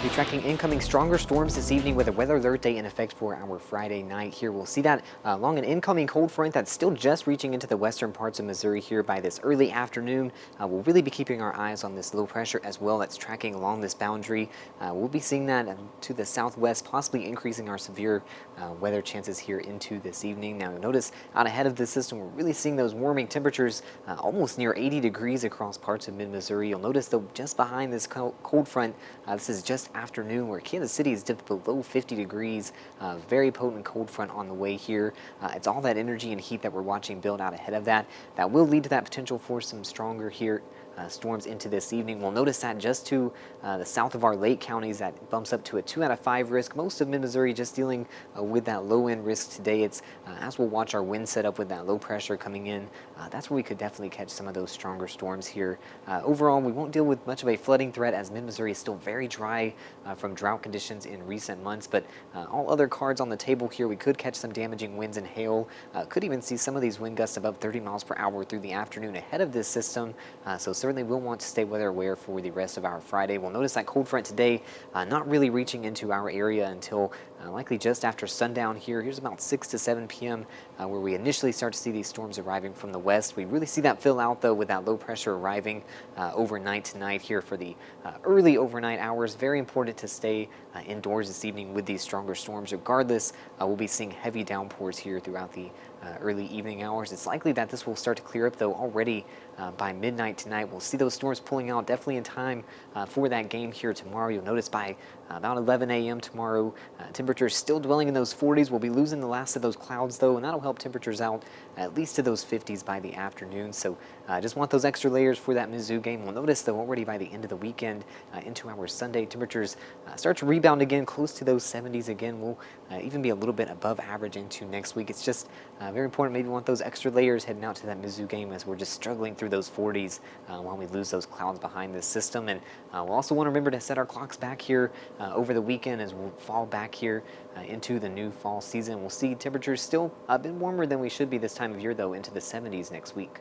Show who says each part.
Speaker 1: We'll be tracking incoming stronger storms this evening with a weather alert day in effect for our Friday night here. We'll see that along an incoming cold front that's still just reaching into the western parts of Missouri here by this early afternoon. We'll really be keeping our eyes on this low pressure as well that's tracking along this boundary. We'll be seeing that to the southwest, possibly increasing our severe weather chances here into this evening. Now, notice out ahead of this system, we're really seeing those warming temperatures almost near 80 degrees across parts of mid-Missouri. You'll notice, though, just behind this cold front, this is just afternoon where Kansas City is dipped below 50 degrees. Very potent cold front on the way here. It's all that energy and heat that we're watching build out ahead of that. That will lead to that potential for some stronger here storms into this evening. We'll notice that just to the south of our lake counties, that bumps up to a 2 out of 5 risk. Most of mid-Missouri just dealing with that low end risk today. It's as we'll watch our wind set up with that low pressure coming in, that's where we could definitely catch some of those stronger storms here. Overall, we won't deal with much of a flooding threat as mid-Missouri is still very dry from drought conditions in recent months, but all other cards on the table here, we could catch some damaging winds and hail. Could even see some of these wind gusts above 30 miles per hour through the afternoon ahead of this system. So certainly we'll want to stay weather aware for the rest of our Friday. We'll notice that cold front today not really reaching into our area until likely just after sundown here. Here's about 6 to 7 p.m. Where we initially start to see these storms arriving from the west. We really see that fill out though with that low pressure arriving overnight tonight here for the early overnight hours. Very important to stay indoors this evening with these stronger storms. Regardless, we'll be seeing heavy downpours here throughout the early evening hours. It's likely that this will start to clear up though already by midnight tonight. We'll see those storms pulling out definitely in time for that game here tomorrow. You'll notice by about 11 a.m. tomorrow, temperatures still dwelling in those 40s. We'll be losing the last of those clouds though, and that'll help temperatures out at least to those 50s by the afternoon. So just want those extra layers for that Mizzou game. We'll notice though already by the end of the weekend into our Sunday, temperatures start to rebound again close to those 70s again. We'll even be a little bit above average into next week. It's just very important. Maybe want those extra layers heading out to that Mizzou game as we're just struggling through those 40s while we lose those clouds behind this system. And we'll also want to remember to set our clocks back here over the weekend as we'll fall back here into the new fall season. We'll see temperatures still a bit warmer than we should be this time of year though into the 70s next week.